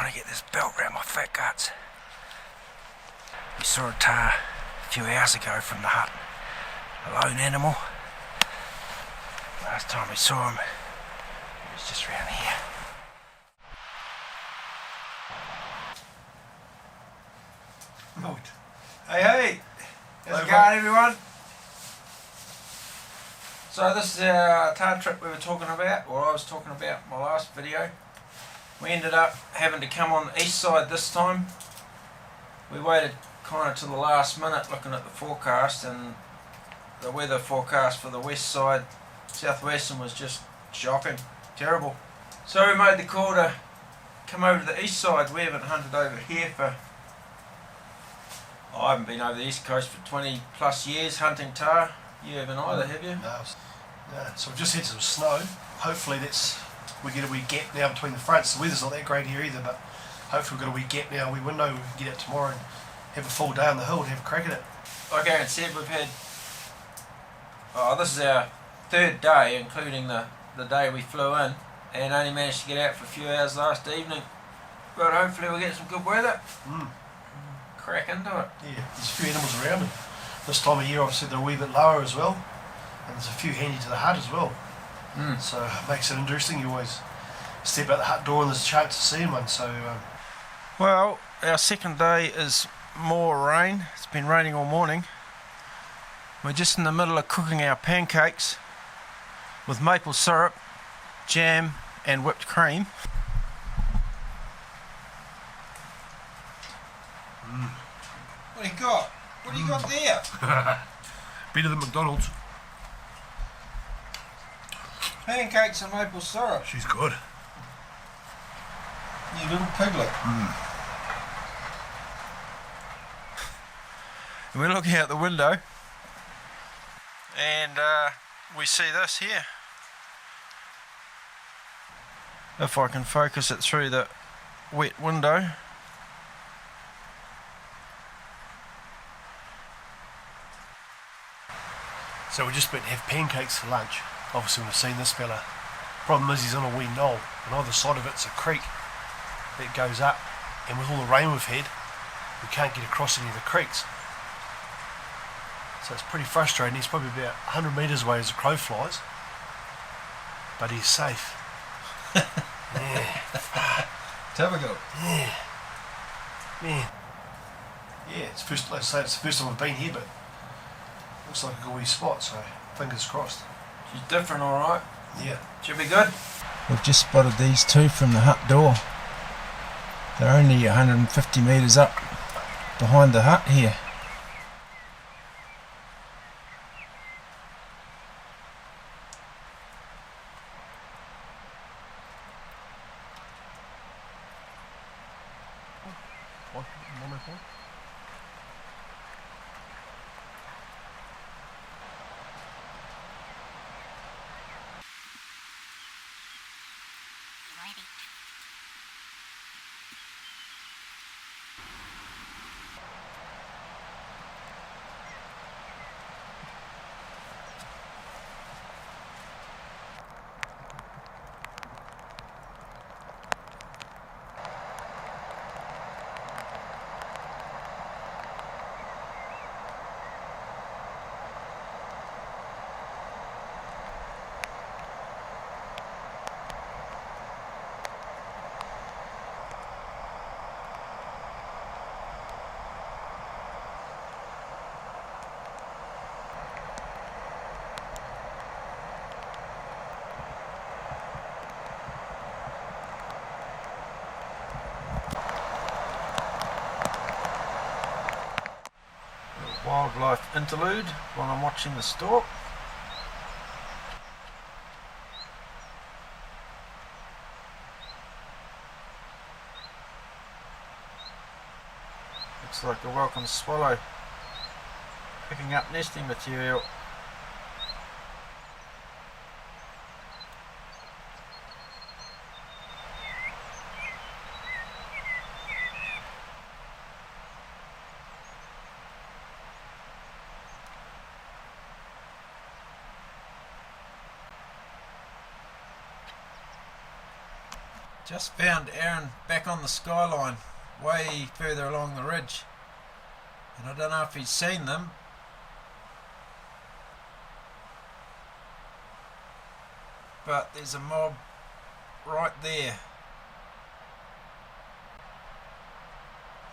trying to get this belt around my fat guts. We saw a tahr a few hours ago from the hut. A lone animal. Last time we saw him, he was just around here. Hey! How's it going, everyone? So this is our tahr trip we were talking about, or I was talking about in my last video. We ended up having to come on the east side this time. We waited kind of to the last minute looking at the forecast, and the weather forecast for the west side, South Westland, was just shocking, terrible. So we made the call to come over to the east side. We haven't hunted over here for, I haven't been over the east coast for 20 plus years hunting tahr. You haven't either, have you? No. So we've just had some snow. Hopefully we get a wee gap now between the fronts. The weather's not that great here either, but hopefully we've got a wee gap now. We know we can get out tomorrow and have a full day on the hill and have a crack at it. Like Aaron said, we've had, this is our third day, including the day we flew in, and only managed to get out for a few hours last evening. But hopefully we'll get some good weather. Crack into it. Yeah, there's a few animals around, and this time of year obviously they're a wee bit lower as well, and there's a few handy to the hut as well. So it makes it interesting. You always step out the hut door and there's a chance of seeing one. So well, our second day is more rain. It's been raining all morning. We're just in the middle of cooking our pancakes with maple syrup, jam and whipped cream. What do you got? What do you got there? better than McDonald's. Pancakes and maple syrup. She's good. You little piglet. And we're looking out the window and we see this here. If I can focus it through the wet window. So we're just about to have pancakes for lunch. Obviously we've seen this fella. Problem is he's on a wee knoll, and either side of it's a creek that goes up, and with all the rain we've had, we can't get across any of the creeks. So it's pretty frustrating. He's probably about 100 metres away as the crow flies, but he's safe. Yeah. Typical. Yeah. Man. Yeah, it's the first time I've been here, but looks like a good wee spot, so fingers crossed. She's different, alright. Yeah. Should be good. We've just spotted these two from the hut door. They're only 150 metres up behind the hut here. Wildlife interlude while I'm watching the stalk. Looks like a welcome swallow picking up nesting material. Just found Aaron back on the skyline, way further along the ridge. And I don't know if he's seen them. But there's a mob right there.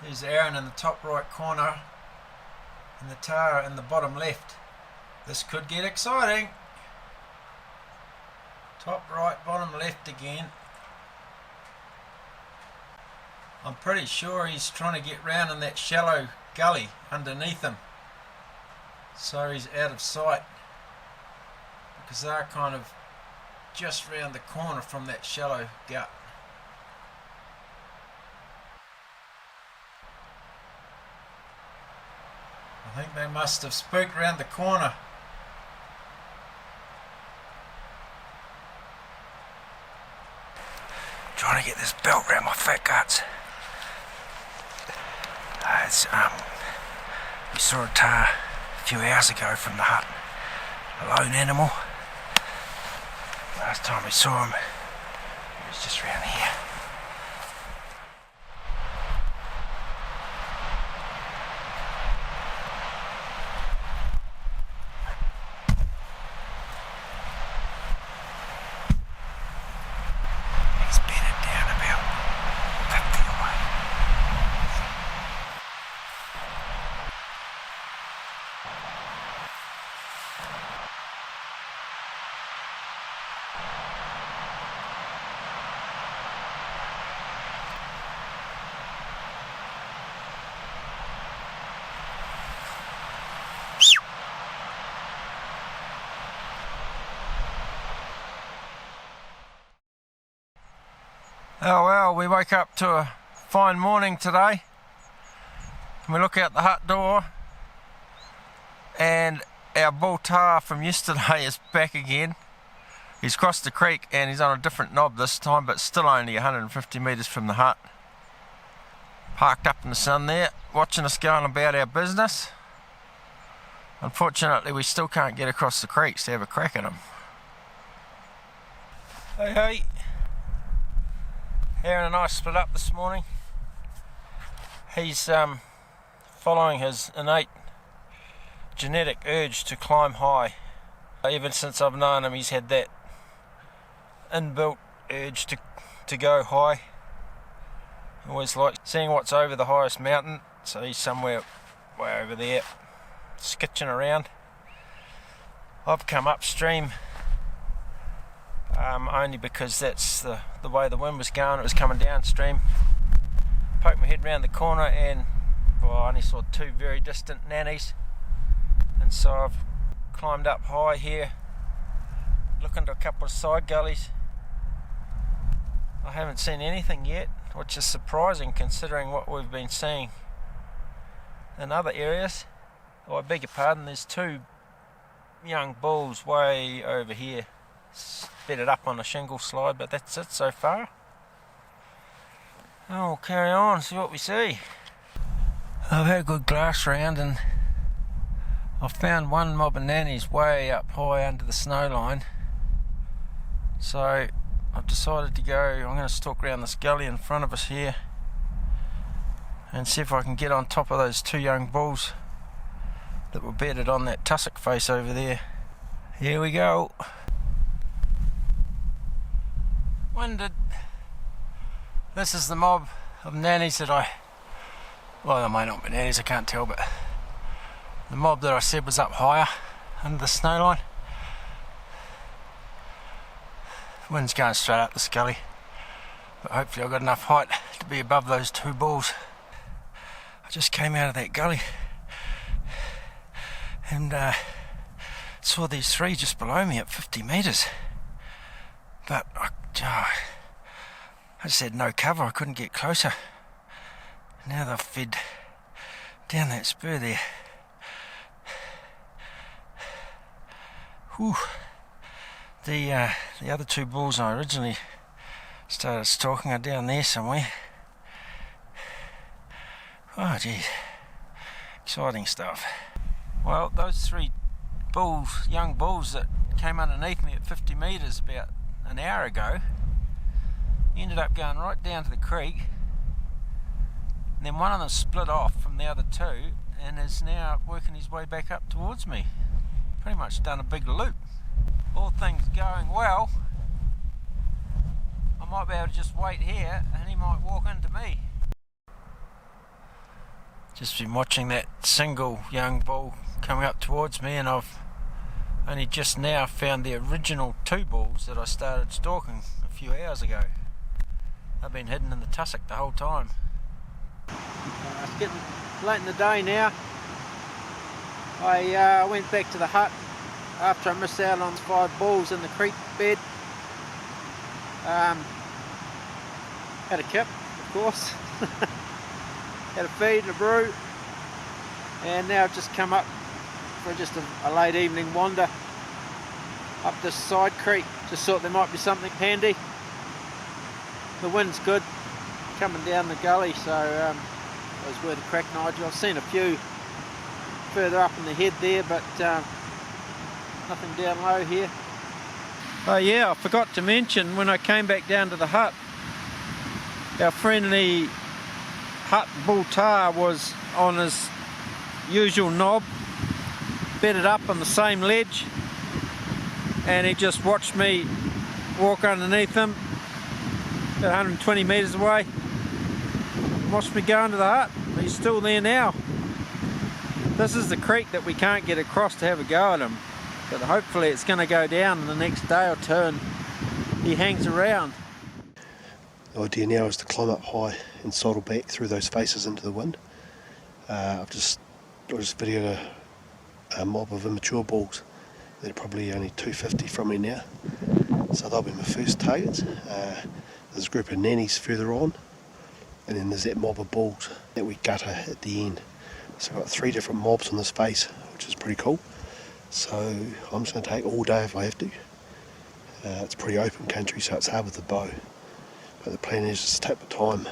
There's Aaron in the top right corner and the Tahr in the bottom left. This could get exciting. Top right, bottom left again. I'm pretty sure he's trying to get round in that shallow gully underneath him, so he's out of sight, because they're kind of just round the corner from that shallow gut. I think they must have spooked round the corner. Trying to get this belt around my fat guts. We saw a Tahr a few hours ago from the hut, a lone animal. Last time we saw him, he was just around here. He's bedded down about 50 away. Oh well, we woke up to a fine morning today. We look out the hut door and our bull Tahr from yesterday is back again. He's crossed the creek and he's on a different knob this time, but still only 150 metres from the hut. Parked up in the sun there, watching us going about our business. Unfortunately, we still can't get across the creeks to have a crack at him. Hey, hey. Aaron and I split up this morning. He's following his innate genetic urge to climb high. Even since I've known him, he's had that inbuilt urge to go high. Always like seeing what's over the highest mountain, so he's somewhere way over there, skitching around. I've come upstream only because that's the way the wind was going. It was coming downstream. Poked my head round the corner and I only saw two very distant nannies, and so I've climbed up high here, looking to a couple of side gullies. I haven't seen anything yet, which is surprising considering what we've been seeing in other areas. Oh, I beg your pardon, there's two young bulls way over here, bedded up on a shingle slide, but that's it so far. Oh, we'll carry on, see what we see. I've had a good glass round and I've found one mob of nannies way up high under the snow line. So I've decided to go, I'm going to stalk around this gully in front of us here and see if I can get on top of those two young bulls that were bedded on that tussock face over there. Here we go. Winded. This is the mob of nannies that well, they may not be nannies, I can't tell, but the mob that I said was up higher under the snow line. The wind's going straight up the gully, but hopefully I've got enough height to be above those two bulls. I just came out of that gully and saw these three just below me at 50 metres, but I just had no cover, I couldn't get closer. Now they've fed down that spur there. Whew. The other two bulls I originally started stalking are down there somewhere. Oh geez, exciting stuff. Well, those three bulls, young bulls that came underneath me at 50 metres about an hour ago, He ended up going right down to the creek, and then one of them split off from the other two and is now working his way back up towards me. Pretty much done a big loop. All things going well, I might be able to just wait here and he might walk into me. Just been watching that single young bull coming up towards me, and I've only just now found the original two bulls that I started stalking a few hours ago. They've been hidden in the tussock the whole time. It's getting late in the day now. I went back to the hut after I missed out on 5 bulls in the creek bed. Had a kip, of course. Had a feed and a brew, and now I've just come up for just a late evening wander up this side creek. Just thought there might be something handy. The wind's good coming down the gully, so it was worth a crack, Nigel. I've seen a few further up in the head there, but nothing down low here. Oh yeah, I forgot to mention when I came back down to the hut, our friendly hut bull Tahr was on his usual knob, bedded up on the same ledge, and he just watched me walk underneath him about 120 metres away, watched me go into the hut. He's still there now. This is the creek that we can't get across to have a go at him, but hopefully it's going to go down in the next day or two and he hangs around. The idea now is to climb up high and sidle back through those faces into the wind. I've just videoed a mob of immature bulls. They're probably only 250 from me now, so they'll be my first targets. There's a group of nannies further on, and then there's that mob of bulls that we gutter at the end. So I've got 3 different mobs on this face, which is pretty cool. So I'm just going to take all day if I have to. It's pretty open country, so it's hard with the bow. But the plan is just to take my time.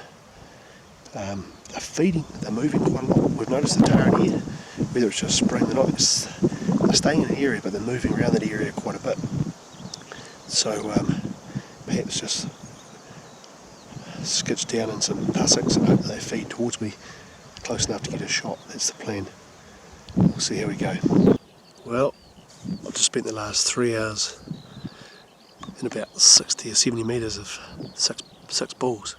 They're feeding, they're moving quite a lot. We've noticed the Tahr in here, whether it's just spring or not, they're staying in an area, but they're moving around that area quite a bit. So perhaps just skitch down in some tussocks and hope they feed towards me close enough to get a shot. That's the plan. We'll see how we go. Well, I've just spent the last 3 hours in about 60 or 70 metres of six bulls,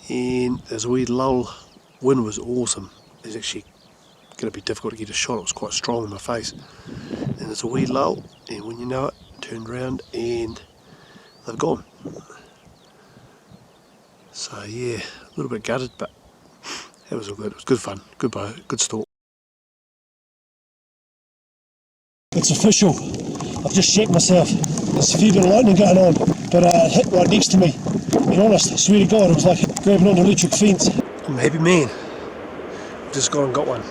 and there's a wee lull. Wind was awesome. It's actually going to be difficult to get a shot. It was quite strong in my face, and there's a wee lull, and when you know it, turned around and they've gone. So yeah, a little bit gutted, but it was all good. It was good fun, good bow, good stalk. It's official. I've just checked myself. There's a few bit of lightning going on, but it hit right next to me. To be honest, I swear to God, it was like grabbing on an electric fence. I'm a happy man. I've just gone and got one.